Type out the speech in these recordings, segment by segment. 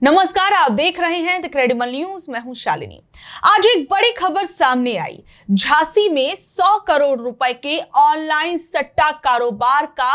नमस्कार, आप देख रहे हैं द क्रेडिबल न्यूज। मैं हूं शालिनी। आज एक बड़ी खबर सामने आई। झांसी में 100 करोड़ रुपए के ऑनलाइन सट्टा कारोबार का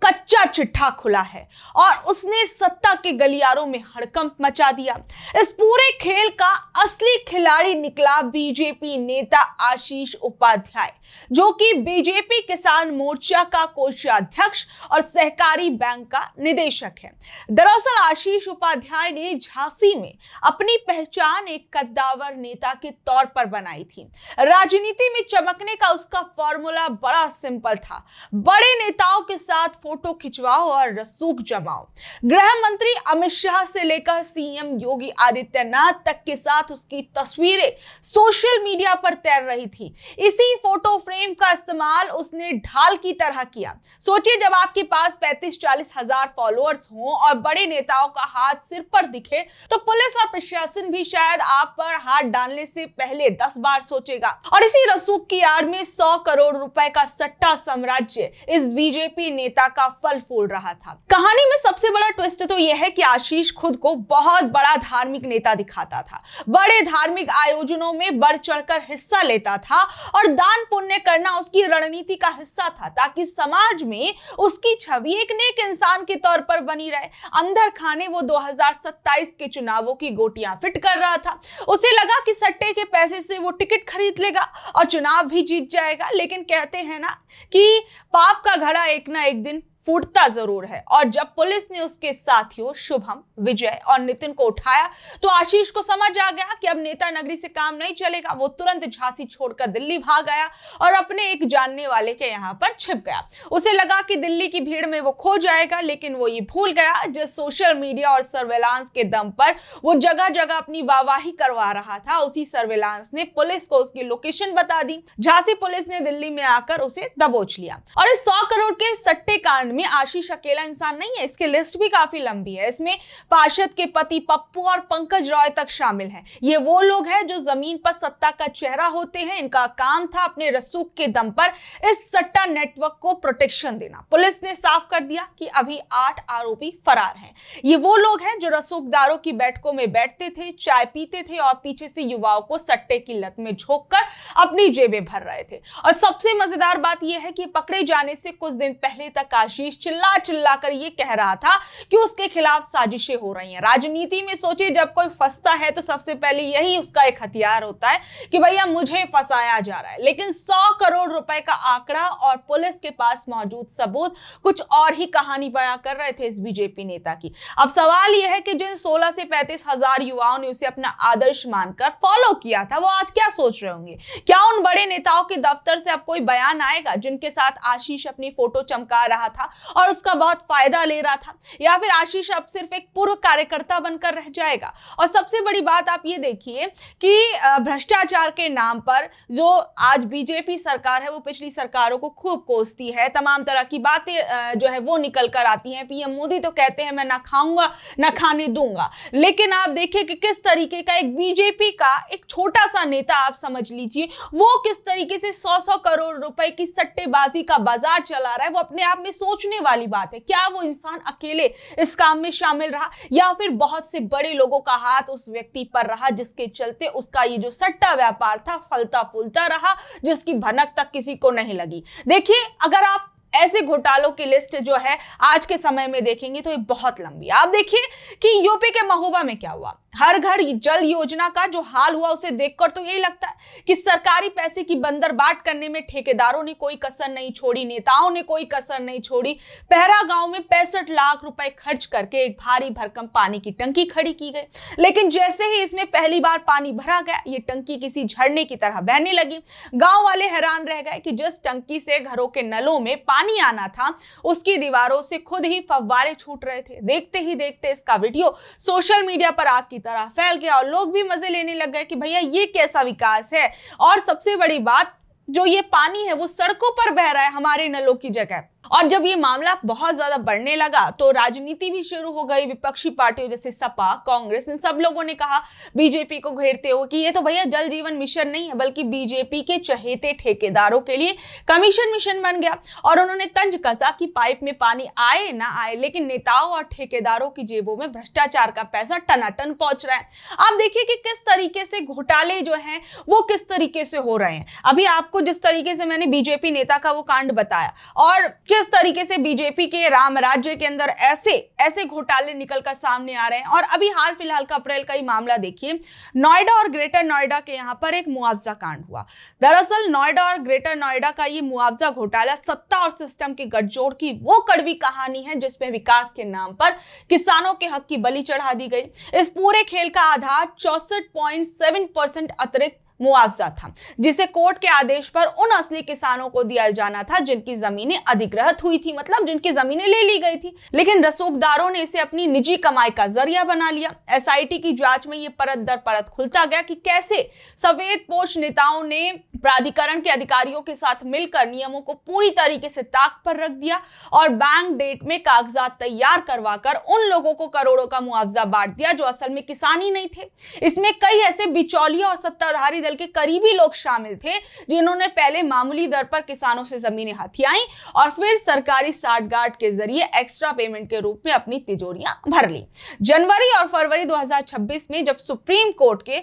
कच्चा चिट्ठा खुला है और उसने सत्ता के गलियारों में हड़कंप मचा दिया। इस पूरे खेल का असली खिलाड़ी निकला बीजेपी नेता आशीष उपाध्याय, जो कि बीजेपी किसान मोर्चा का कोषाध्यक्ष और सहकारी बैंक का निदेशक है। दरअसल आशीष उपाध्याय ने झांसी में अपनी पहचान एक कद्दावर नेता के तौर पर बनाई थी। राजनीति में चमकने का उसका फॉर्मूला बड़ा सिंपल था। बड़े नेताओं के साथ फोटो खिंचवाओ और रसूख जमाओ। गृह मंत्री अमित शाह से लेकर सीएम योगी आदित्यनाथ तक के साथ उसकी तस्वीरें सोशल मीडिया पर तैर रही थी। इसी फोटो फ्रेम का इस्तेमाल उसने ढाल की तरह किया। सोचिए, जब आपके पास 35-40 हजार फॉलोअर्स हों और बड़े नेताओं का हाथ सिर पर दिखे तो पुलिस और प्रशासन भी शायद आप पर हाथ डालने से पहले 10 बार सोचेगा। और इसी रसूख की आड़ में 100 करोड़ रुपए का सट्टा साम्राज्य इस बीजेपी नेता का फल फूल रहा था। कहानी में सबसे बड़ा ट्विस्ट तो यह है कि आशीष खुद को बहुत बड़ा धार्मिक नेता दिखाता था। बड़े धार्मिक आयोजनों में बढ़ चढ़कर हिस्सा लेता था और दान पुण्य करना उसकी रणनीति का हिस्सा था, ताकि समाज में उसकी छवि एक नेक इंसान के तौर पर बनी रहे। अंदर खाने वो 2027 के चुनावों की गोटियां फिट कर रहा था। उसे लगा कि सट्टे के पैसे से वो टिकट खरीद लेगा और चुनाव भी जीत जाएगा। लेकिन कहते हैं ना कि पाप का घड़ा एक ना एक दिन फूटता जरूर है। और जब पुलिस ने उसके साथियों शुभम, विजय और नितिन को उठाया तो आशीष को समझ आ गया कि अब नेता नगरी से काम नहीं चलेगा। वो तुरंत झांसी छोड़कर दिल्ली भाग गया और अपने एक जानने वाले के यहाँ पर छिप गया। उसे लगा कि दिल्ली की भीड़ में वो खो जाएगा, लेकिन वो ये भूल गया जिस सोशल मीडिया और सर्वेलांस के दम पर वो जगह जगह अपनी वाहवाही करवा रहा था, उसी सर्वेलांस ने पुलिस को उसकी लोकेशन बता दी। झांसी पुलिस ने दिल्ली में आकर उसे दबोच लिया। और इस 100 करोड़ के सट्टे कांड में आशीष अकेला इंसान नहीं है। इसकी लिस्ट भी काफी लंबी है। इसमें पार्षद के पति पप्पू और पंकज रॉय तक शामिल हैं। ये वो लोग हैं जो जमीन पर सत्ता का चेहरा होते हैं। इनका काम था अपने रसूख के दम पर इस सट्टा नेटवर्क को प्रोटेक्शन देना। पुलिस ने साफ कर दिया कि अभी 8 आरोपी फरार हैं। ये वो लोग हैं जो रसूखदारों की बैठकों में बैठते थे, चाय पीते थे और पीछे से युवाओं को सट्टे की लत में झोंककर अपनी जेबें भर रहे थे। और सबसे मजेदार बात यह है कि पकड़े जाने से कुछ दिन पहले तक आशीष चिल्ला चिल्ला कर ये कह रहा था कि उसके खिलाफ साजिशें हो रही हैं। राजनीति में सोचिए, जब कोई फंसता है तो सबसे पहले यही उसका एक हथियार होता है कि भैया मुझे फंसाया जा रहा है। लेकिन 100 करोड़ रुपए का आंकड़ा और पुलिस के पास मौजूद सबूत कुछ और ही कहानी बयां कर रहे थे इस बीजेपी नेता की। अब सवाल यह है कि जिन 16 से 35 हजार युवाओं ने उसे अपना आदर्श मानकर फॉलो किया था, वो आज क्या सोच रहे होंगे? क्या उन बड़े नेताओं के दफ्तर से अब कोई बयान आएगा जिनके साथ आशीष अपनी फोटो चमका रहा था और उसका बहुत फायदा ले रहा था? या फिर आशीष अब सिर्फ एक पूर्व कार्यकर्ता बनकर रह जाएगा? और सबसे बड़ी बात आप ये देखिए कि भ्रष्टाचार के नाम पर जो आज बीजेपी सरकार है वो पिछली सरकारों को खूब कोसती है। तमाम तरह की बातें जो है वो निकल कर आती हैं। पीएम मोदी तो कहते हैं मैं ना खाऊंगा ना खाने दूंगा, लेकिन आप देखिए कि किस तरीके का एक बीजेपी का एक छोटा सा नेता, आप समझ लीजिए, वो किस तरीके से 100 करोड़ रुपए की सट्टेबाजी का बाजार चला रहा है। वो अपने आप में सोचने वाली बात है। क्या वो इंसान अकेले इस काम में शामिल रहा या फिर बहुत से बड़े लोगों का हाथ उस व्यक्ति पर रहा, जिसके चलते उसका ये जो सट्टा व्यापार था फलता फूलता रहा, जिसकी भनक तक किसी को नहीं लगी? देखिए, अगर आप ऐसे घोटालों की लिस्ट जो है आज के समय में देखेंगे तो ये बहुत लंबी है। आप देखिए कि यूपी के महोबा में क्या हुआ। हर घर जल योजना का जो हाल हुआ उसे देखकर तो यही लगता है कि सरकारी पैसे की बंदरबाट करने में ठेकेदारों ने कोई कसर नहीं छोड़ी, नेताओं ने कोई कसर नहीं छोड़ी। पहरा गांव में 65 लाख रुपए खर्च करके एक भारी भरकम पानी की टंकी खड़ी की गई, लेकिन जैसे ही इसमें पहली बार पानी भरा गया, ये टंकी किसी झरने की तरह बहने लगी। गांव वाले हैरान रह गए कि जिस टंकी से घरों के नलों में पानी आना था, उसकी दीवारों से खुद ही फव्वारे छूट रहे थे। देखते ही देखते इसका वीडियो सोशल मीडिया पर आग की तरह फैल गया और लोग भी मजे लेने लग गए कि भैया ये कैसा विकास है। और सबसे बड़ी बात, जो ये पानी है वो सड़कों पर बह रहा है हमारे नलों की जगह। और जब ये मामला बहुत ज्यादा बढ़ने लगा तो राजनीति भी शुरू हो गई। विपक्षी पार्टियों जैसे सपा, कांग्रेस, इन सब लोगों ने कहा बीजेपी को घेरते हुए कि ये तो भैया जल जीवन मिशन नहीं है बल्कि बीजेपी के चहेते ठेकेदारों के लिए कमीशन मिशन बन गया। और उन्होंने तंज कसा कि पाइप में पानी आए ना आए, लेकिन नेताओं और ठेकेदारों की जेबों में भ्रष्टाचार का पैसा टनाटन पहुंच रहा है। आप देखिए कि किस तरीके से घोटाले जो हैं वो किस तरीके से हो रहे हैं। अभी आपको जिस तरीके से मैंने बीजेपी नेता का वो कांड बताया और किस तरीके से बीजेपी के राम राज्य के अंदर ऐसे घोटाले निकलकर सामने आ रहे हैं। और अभी हाल फिलहाल का अप्रैल का ही मामला देखिए, नोएडा और ग्रेटर नोएडा के यहां पर एक मुआवजा कांड हुआ। दरअसल नोएडा और ग्रेटर नोएडा का ये मुआवजा घोटाला सत्ता और सिस्टम की गठजोड़ की वो कड़वी कहानी है जिसमें विकास के नाम पर किसानों के हक की बलि चढ़ा दी गई। इस पूरे खेल का आधार 64.7% अतिरिक्त मुआवजा था, जिसे कोर्ट के आदेश पर उन असली किसानों को दिया जाना था जिनकी जमीनें अधिग्रहित हुई थी, मतलब जिनकी जमीनें ले ली गई थी। लेकिन रसूखदारों ने इसे अपनी निजी कमाई का जरिया बना लिया। एसआईटी की जांच में ये परत दर परत खुलता गया कि कैसे सफेदपोश नेताओं ने प्राधिकरण के अधिकारियों के साथ मिलकर नियमों को पूरी तरीके से ताक पर रख दिया और बैंक डेट में कागजात तैयार करवाकर उन लोगों को करोड़ों का मुआवजा बांट दिया जो असल में किसान ही नहीं थे। इसमें कई ऐसे बिचौलिए और सत्ताधारी के करीबी लोग शामिल थे जिन्होंने पहले मामूली दर पर किसानों से जमीनें हथियाई और फिर सरकारी साठगांठ के जरिए एक्स्ट्रा पेमेंट के रूप में अपनी तिजोरियां भर ली। जनवरी और फरवरी 2026 में जब सुप्रीम कोर्ट के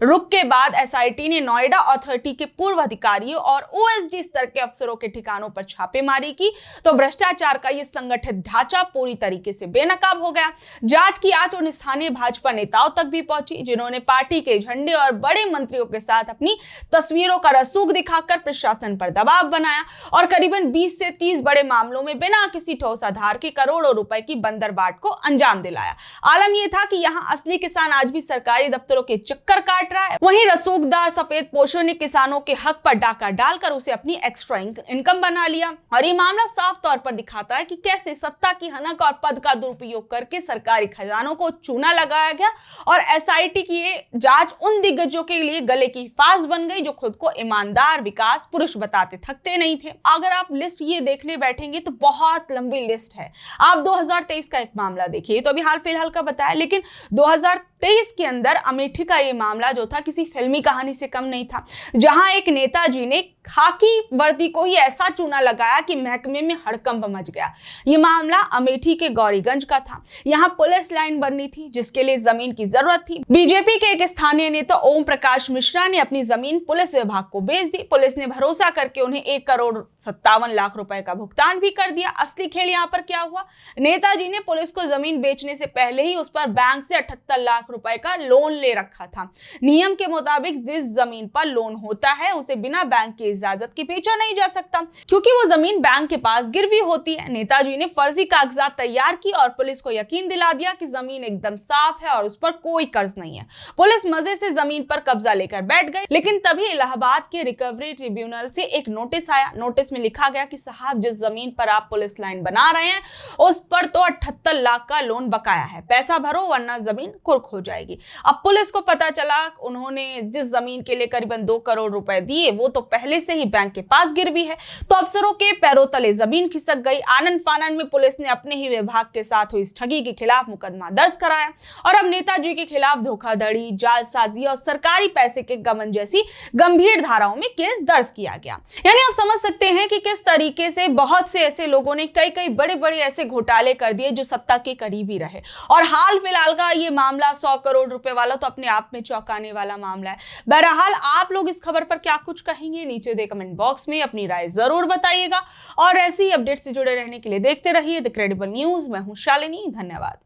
रुख के बाद एसआईटी ने नोएडा अथॉरिटी के पूर्व अधिकारियों और ओएसडी स्तर के अफसरों के ठिकानों पर छापेमारी की तो भ्रष्टाचार का यह संगठित ढांचा पूरी तरीके से बेनकाब हो गया। जांच की आंच उन स्थानीय भाजपा नेताओं तक भी पहुंची जिन्होंने पार्टी के झंडे और बड़े मंत्रियों के साथ अपनी तस्वीरों का रसूख दिखाकर प्रशासन पर दबाव बनाया और करीबन 20 से 30 बड़े मामलों में बिना किसी ठोस आधार के करोड़ों रुपए की बंदरबाट को अंजाम दिलाया। आलम यह था कि यहाँ असली किसान आज भी सरकारी दफ्तरों के चक्कर काट रहा है, वहीं रसूखदार सफेद पोशों ने किसानों के हक पर डाका डालकर उसे अपनी एक्स्ट्रा इनकम बना लिया। और ये मामला साफ तौर पर दिखाता है कि कैसे सत्ता की हनक और पद का दुरुपयोग करके सरकारी खजानों को चूना लगाया गया और एसआईटी की ये जांच उन दिग्गजों के लिए गले की फांस बन गई जो खुद को ईमानदार विकास पुरुष बताते थकते नहीं थे। अगर आप लिस्ट ये देखने बैठेंगे तो बहुत लंबी लिस्ट है। आप 2023 का एक मामला देखिए, तो अभी हाल फिलहाल का बताया, लेकिन 2023 के अंदर अमेठी का ये मामला जो था किसी फिल्मी कहानी से कम नहीं था, जहां एक नेताजी ने खाकी वर्दी को ही ऐसा चूना लगाया कि महकमे में हड़कंप मच गया। यह मामला अमेठी के गौरीगंज का था। यहां पुलिस लाइन बननी थी जिसके लिए जमीन की जरूरत थी। बीजेपी के एक स्थानीय नेता ओम प्रकाश मिश्रा ने अपनी जमीन पुलिस विभाग को बेच दी। पुलिस ने भरोसा करके उन्हें 1,57,00,000 रुपए का भुगतान भी कर दिया। असली खेल यहां पर क्या हुआ, नेताजी ने पुलिस को जमीन बेचने से पहले ही उस पर बैंक से 78 लाख रुपए का लोन ले रखा था। नियम के मुताबिक जिस जमीन पर लोन होता है उसे बिना बैंक की इजाजत के बेचा नहीं जा सकता, क्योंकि वो जमीन बैंक के पास गिरवी होती है। नेताजी ने फर्जी कागजात तैयार की और पुलिस को यकीन दिला दिया कि जमीन एकदम साफ है और उस पर कोई कर्ज नहीं है। पुलिस मजे से जमीन पर कब्जा लेकर बैठ गई। लेकिन तभी इलाहाबाद के रिकवरी ट्रिब्यूनल से एक नोटिस आया। नोटिस में लिखा गया कि साहब, जिस जमीन पर आप पुलिस लाइन बना रहे हैं उस पर तो 78 लाख का लोन बकाया है, पैसा भरो वरना जमीन कुर्क हो जाएगी। अब पुलिस को पता चला उन्होंने जिस जमीन के लिए करीबन 2 करोड़ रुपए दिए वो तो पहले से ही बैंक के पास गिरवी है। तो अफसरों के पैरों तले जमीन खिसक गई। आनंद फानंद में पुलिस ने अपने ही विभाग के साथ हुई इस ठगी के खिलाफ मुकदमा दर्ज कराया और अब नेताजी के खिलाफ धोखाधड़ी, जालसाजी और सरकारी पैसे के गबन जैसी गंभीर धाराओं में केस दर्ज किया गया। यानी आप समझ सकते हैं कि किस तरीके से बहुत से ऐसे लोगों ने कई बड़े ऐसे घोटाले कर दिए जो सत्ता के करीब ही रहे। और हाल फिलहाल का ये मामला 100 करोड़ रुपए वाला तो अपने आप में चौंकाने वाला मामला है। बहरहाल आप लोग इस खबर पर क्या कुछ कहेंगे, नीचे दे कमेंट बॉक्स में अपनी राय जरूर बताइएगा और ऐसी ही अपडेट से जुड़े रहने के लिए देखते रहिए द क्रेडिबल न्यूज। मैं हूं शालिनी, धन्यवाद।